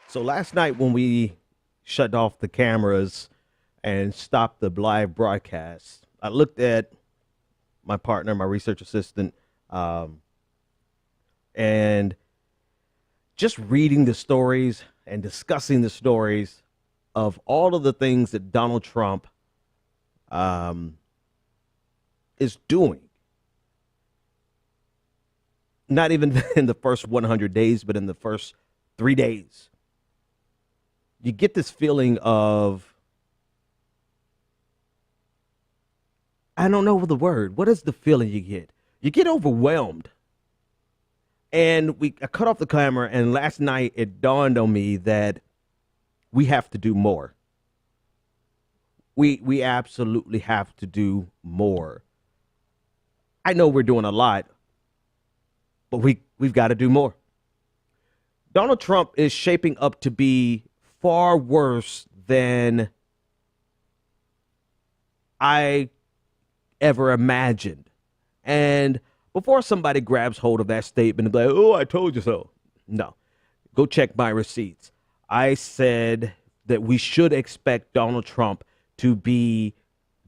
So last night when we shut off the cameras and stopped the live broadcast, I looked at my partner, my research assistant, and just reading the stories and discussing the stories of all of the things that Donald Trump is doing. Not even in the first 100 days, but in the first 3 days. You get this feeling of, I don't know the word. What is the feeling you get? You get overwhelmed. And I cut off the camera, and last night it dawned on me that we have to do more. We absolutely have to do more. I know we're doing a lot, but we've got to do more. Donald Trump is shaping up to be far worse than I ever imagined. And before somebody grabs hold of that statement and be like, oh, I told you so. No, go check my receipts. I said that we should expect Donald Trump to be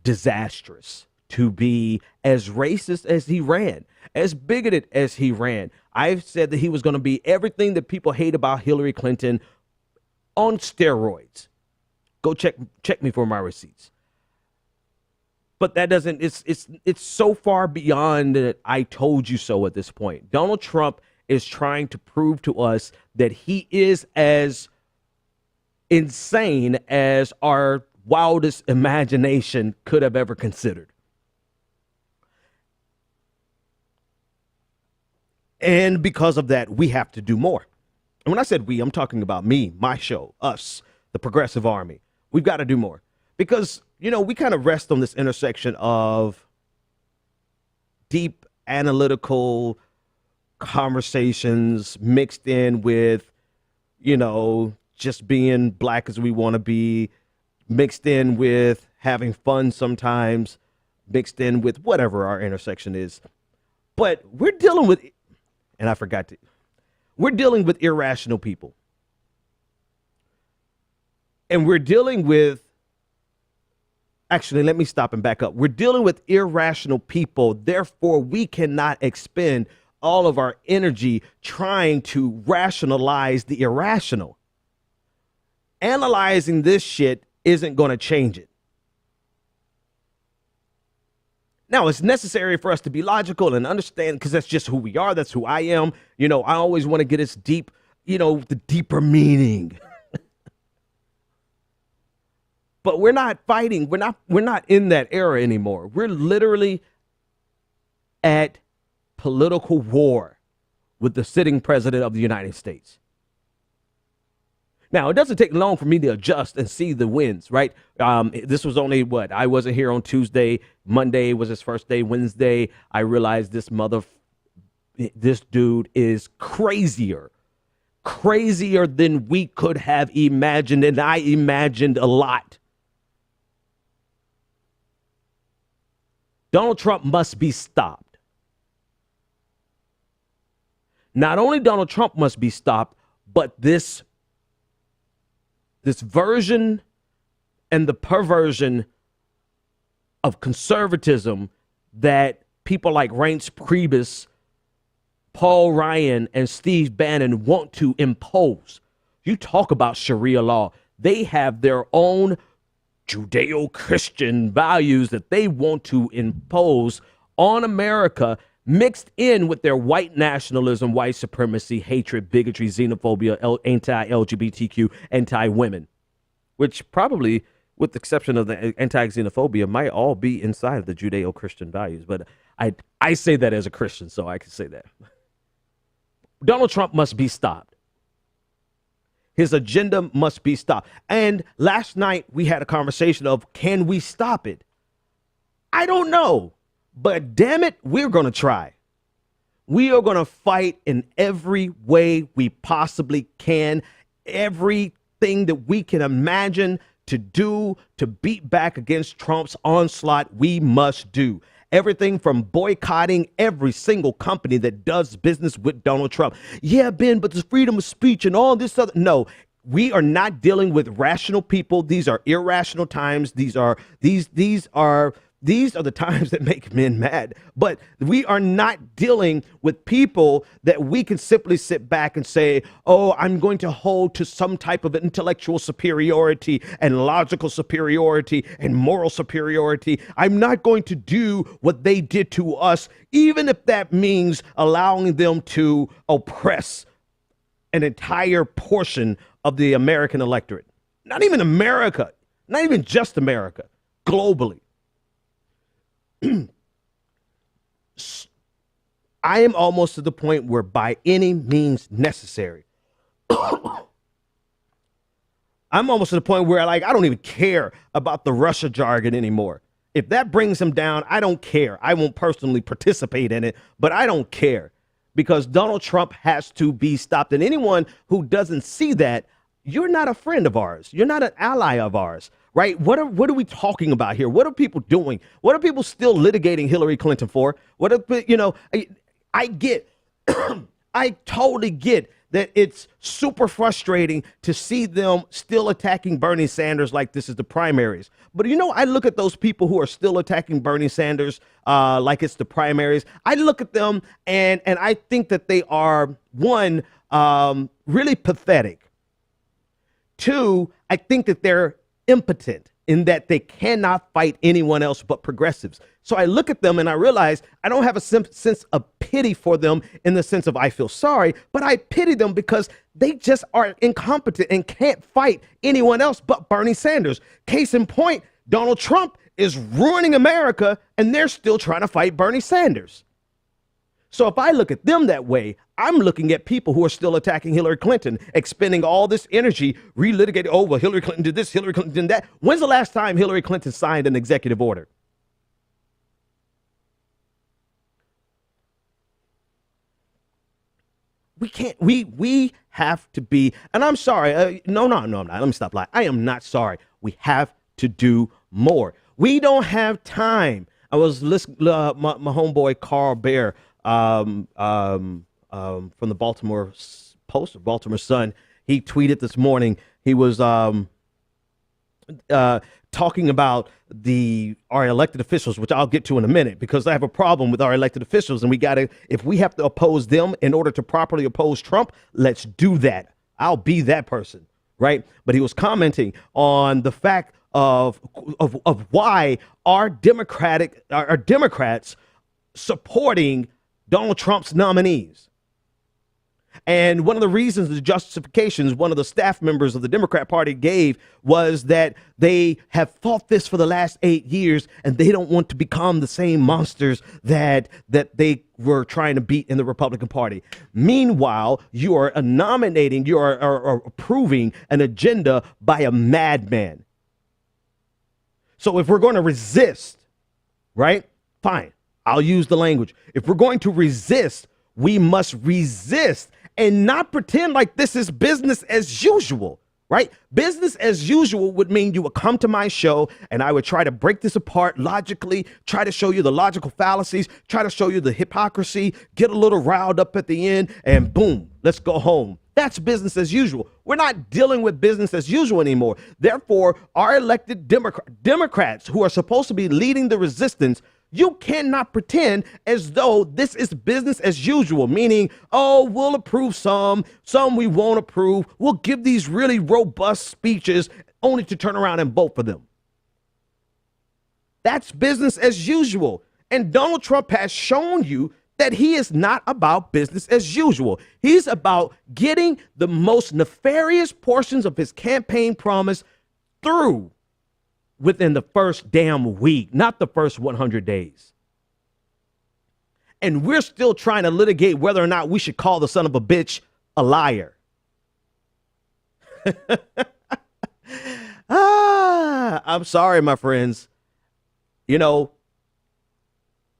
disastrous, to be as racist as he ran, as bigoted as he ran. I've said that he was going to be everything that people hate about Hillary Clinton on steroids. Go check me for my receipts. But that doesn't, it's so far beyond that I told you so at this point. Donald Trump is trying to prove to us that he is as insane as our wildest imagination could have ever considered. And because of that, we have to do more. And when I said we, I'm talking about me, my show, us, the Progressive Army. We've got to do more because, we kind of rest on this intersection of deep analytical conversations mixed in with, just being black as we want to be, mixed in with having fun sometimes, mixed in with whatever our intersection is. But we're dealing with, and I forgot to, we're dealing with irrational people. And we're dealing with, actually, let me stop and back up. We're dealing with irrational people. Therefore, we cannot expend all of our energy trying to rationalize the irrational. Analyzing this shit isn't going to change it. Now, it's necessary for us to be logical and understand because that's just who we are. That's who I am. I always want to get as deep, the deeper meaning. But we're not fighting. We're not in that era anymore. We're literally at political war with the sitting president of the United States. Now, it doesn't take long for me to adjust and see the wins, right? This was only I wasn't here on Tuesday. Monday was his first day. Wednesday, I realized this dude is crazier than we could have imagined. And I imagined a lot. Donald Trump must be stopped. Not only Donald Trump must be stopped, but this version and the perversion of conservatism that people like Reince Priebus, Paul Ryan, and Steve Bannon want to impose. You talk about Sharia law. They have their own Judeo-Christian values that they want to impose on America, mixed in with their white nationalism, white supremacy, hatred, bigotry, xenophobia, anti-LGBTQ, anti-women, which probably, with the exception of the anti-xenophobia, might all be inside of the Judeo-Christian values. But I say that as a Christian, so I can say that. Donald Trump must be stopped. His agenda must be stopped. And last night we had a conversation of, can we stop it? I don't know. But damn it, we're going to try. We are going to fight in every way we possibly can. Everything that we can imagine to do to beat back against Trump's onslaught, we must do. Everything from boycotting every single company that does business with Donald Trump. Yeah, Ben, but there's freedom of speech and all this other. No, We are not dealing with rational people. These are irrational times. These are the times that make men mad. But we are not dealing with people that we can simply sit back and say, oh, I'm going to hold to some type of intellectual superiority and logical superiority and moral superiority. I'm not going to do what they did to us, even if that means allowing them to oppress an entire portion of the American electorate. Not even America, not even just America, globally. I am almost to the point where by any means necessary, I'm almost to the point where I don't even care about the Russia jargon anymore. If that brings him down, I don't care. I won't personally participate in it, but I don't care, because Donald Trump has to be stopped. And anyone who doesn't see that, you're not a friend of ours. You're not an ally of ours. Right? What are we talking about here? What are people doing? What are people still litigating Hillary Clinton for? What are, I get, I totally get that it's super frustrating to see them still attacking Bernie Sanders like this is the primaries. But, I look at those people who are still attacking Bernie Sanders like it's the primaries. I look at them and I think that they are, one, really pathetic. Two, I think that they're impotent in that they cannot fight anyone else but progressives. So I look at them and I realize I don't have a sense of pity for them in the sense of I feel sorry, but I pity them because they just are incompetent and can't fight anyone else but Bernie Sanders. Case in point, Donald Trump is ruining America and they're still trying to fight Bernie Sanders. So if I look at them that way, I'm looking at people who are still attacking Hillary Clinton, expending all this energy, relitigating, oh, well, Hillary Clinton did this, Hillary Clinton did that. When's the last time Hillary Clinton signed an executive order? We can't, we have to be, and I'm sorry, no, I'm not. Let me stop lying. I am not sorry. We have to do more. We don't have time. I was listening, my homeboy Carl Bear, from the Baltimore Post or Baltimore Sun. He tweeted this morning. He was talking about our elected officials, which I'll get to in a minute, because I have a problem with our elected officials, and if we have to oppose them in order to properly oppose Trump, let's do that. I'll be that person, right? But he was commenting on the fact of why our Democrats supporting Donald Trump's nominees. And one of the reasons, the justifications, one of the staff members of the Democrat Party gave was that they have fought this for the last 8 years and they don't want to become the same monsters that they were trying to beat in the Republican Party. Meanwhile, you are approving an agenda by a madman. So if we're going to resist, right? Fine. I'll use the language. If we're going to resist, we must resist and not pretend like this is business as usual, right? Business as usual would mean you would come to my show and I would try to break this apart logically, try to show you the logical fallacies, try to show you the hypocrisy, get a little riled up at the end, and boom, let's go home. That's business as usual. We're not dealing with business as usual anymore. Therefore, our elected Democrats who are supposed to be leading the resistance, you cannot pretend as though this is business as usual, meaning, oh, we'll approve some we won't approve. We'll give these really robust speeches only to turn around and vote for them. That's business as usual. And Donald Trump has shown you that he is not about business as usual. He's about getting the most nefarious portions of his campaign promise through within the first damn week, not the first 100 days. And we're still trying to litigate whether or not we should call the son of a bitch a liar. I'm sorry, my friends.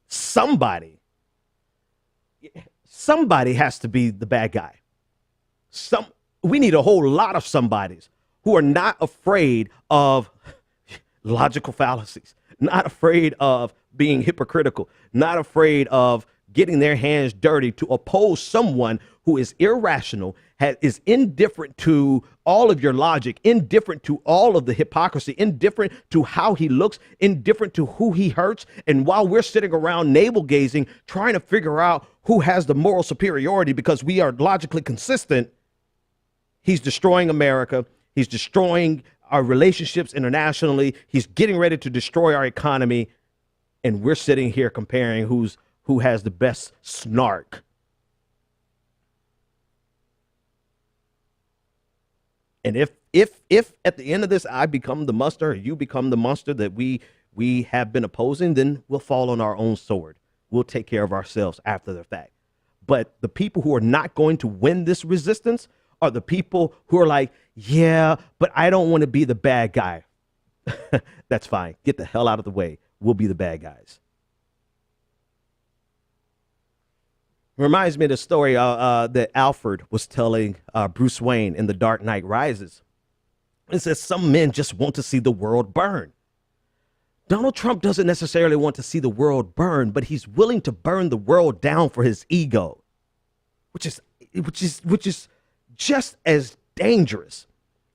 Somebody has to be the bad guy. We need a whole lot of somebodies who are not afraid of logical fallacies, not afraid of being hypocritical, not afraid of getting their hands dirty to oppose someone who is irrational, is indifferent to all of your logic, indifferent to all of the hypocrisy, indifferent to how he looks, indifferent to who he hurts. And while we're sitting around navel gazing, trying to figure out who has the moral superiority because we are logically consistent, he's destroying America. He's destroying our relationships internationally. He's getting ready to destroy our economy. And we're sitting here comparing who has the best snark. And if at the end of this, I become the monster or you become the monster that we have been opposing, then we'll fall on our own sword. We'll take care of ourselves after the fact. But the people who are not going to win this resistance are the people who are like, yeah, but I don't want to be the bad guy. That's fine. Get the hell out of the way. We'll be the bad guys. Reminds me of the story that Alfred was telling Bruce Wayne in The Dark Knight Rises. It says some men just want to see the world burn. Donald Trump doesn't necessarily want to see the world burn, but he's willing to burn the world down for his ego, which is just as dangerous.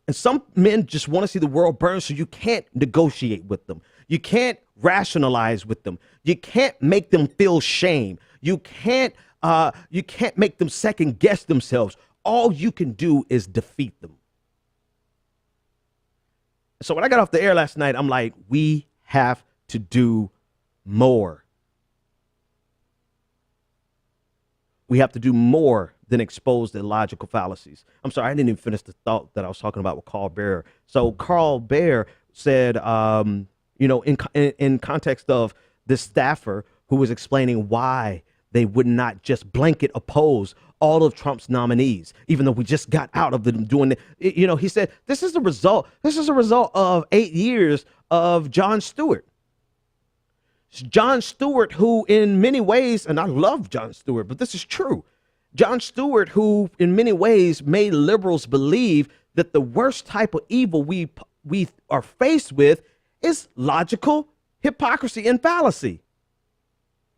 And some men just want to see the world burn, so you can't negotiate with them. You can't rationalize with them. You can't make them feel shame. You can't make them second guess themselves. All you can do is defeat them. So when I got off the air last night, I'm like, we have to do more. We have to do more than expose the logical fallacies. I'm sorry, I didn't even finish the thought that I was talking about with Carl Baer. So Carl Baer said, in context of this staffer who was explaining why they would not just blanket oppose all of Trump's nominees, even though we just got out of them doing it. He said, this is a result of 8 years of Jon Stewart. Jon Stewart, who in many ways, and I love Jon Stewart, but this is true. Jon Stewart, who in many ways made liberals believe that the worst type of evil we are faced with is logical hypocrisy and fallacy.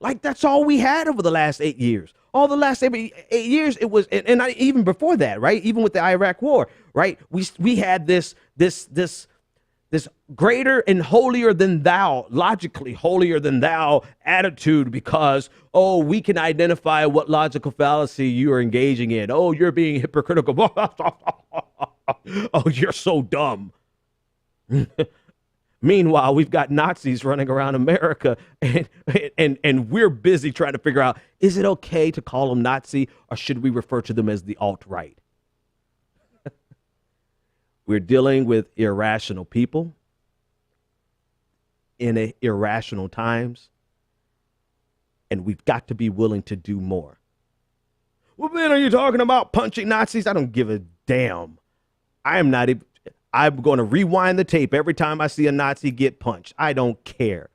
Like that's all we had over the last 8 years. All the last 8 years, it was, and even before that, right? Even with the Iraq War, right? We had this greater and holier than thou, logically holier than thou attitude because, oh, we can identify what logical fallacy you are engaging in. Oh, you're being hypocritical. Oh, you're so dumb. Meanwhile, we've got Nazis running around America and we're busy trying to figure out, is it okay to call them Nazi or should we refer to them as the alt-right? We're dealing with irrational people in irrational times, and we've got to be willing to do more. Well, man, are you talking about punching Nazis? I don't give a damn. I'm going to rewind the tape every time I see a Nazi get punched. I don't care.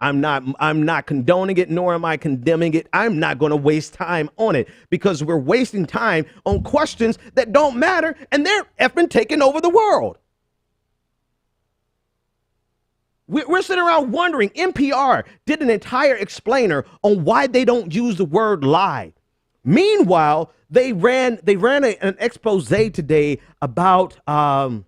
I'm not condoning it, nor am I condemning it. I'm not going to waste time on it because we're wasting time on questions that don't matter, and they're effing taking over the world. We're sitting around wondering. NPR did an entire explainer on why they don't use the word lie. Meanwhile, they ran an expose today about how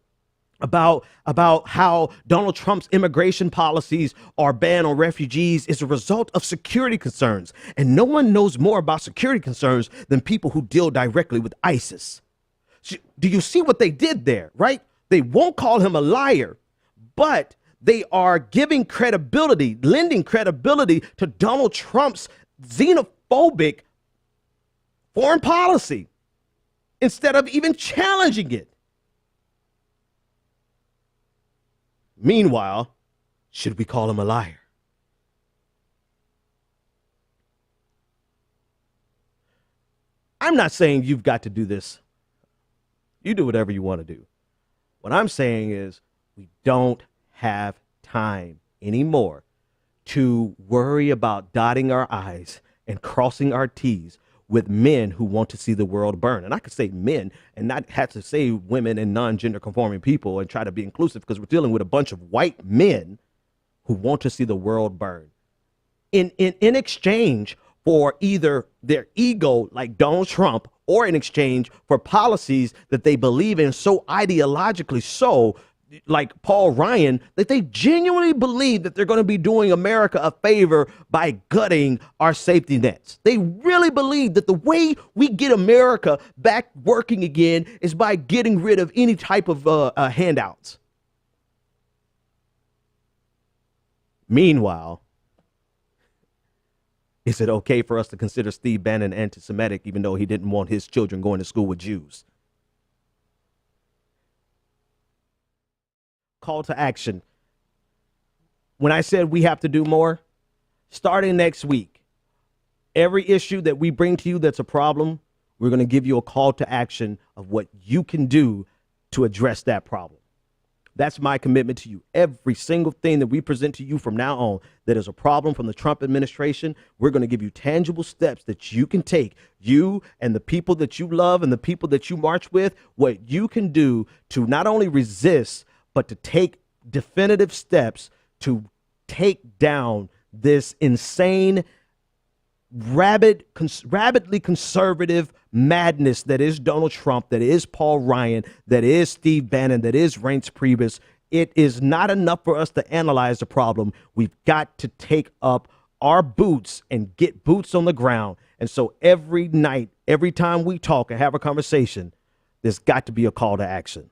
Donald Trump's immigration policies or ban on refugees is a result of security concerns. And no one knows more about security concerns than people who deal directly with ISIS. Do you see what they did there, right? They won't call him a liar, but they are giving credibility, lending credibility to Donald Trump's xenophobic foreign policy instead of even challenging it. Meanwhile, should we call him a liar? I'm not saying you've got to do this. You do whatever you want to do. What I'm saying is we don't have time anymore to worry about dotting our I's and crossing our T's with men who want to see the world burn. And I could say men and not have to say women and non-gender conforming people and try to be inclusive because we're dealing with a bunch of white men who want to see the world burn. In exchange for either their ego like Donald Trump or in exchange for policies that they believe in so ideologically so, like Paul Ryan, that they genuinely believe that they're going to be doing America a favor by gutting our safety nets. They really believe that the way we get America back working again is by getting rid of any type of handouts. Meanwhile, is it okay for us to consider Steve Bannon anti-Semitic even though he didn't want his children going to school with Jews? Call to action. When I said we have to do more, starting next week, every issue that we bring to you that's a problem, we're going to give you a call to action of what you can do to address that problem. That's my commitment to you. Every single thing that we present to you from now on that is a problem from the Trump administration, we're going to give you tangible steps that you can take, you and the people that you love and the people that you march with, what you can do to not only resist, but to take definitive steps to take down this insane, rabidly conservative madness that is Donald Trump, that is Paul Ryan, that is Steve Bannon, that is Reince Priebus. It is not enough for us to analyze the problem. We've got to take up our boots and get boots on the ground. And so every night, every time we talk and have a conversation, there's got to be a call to action.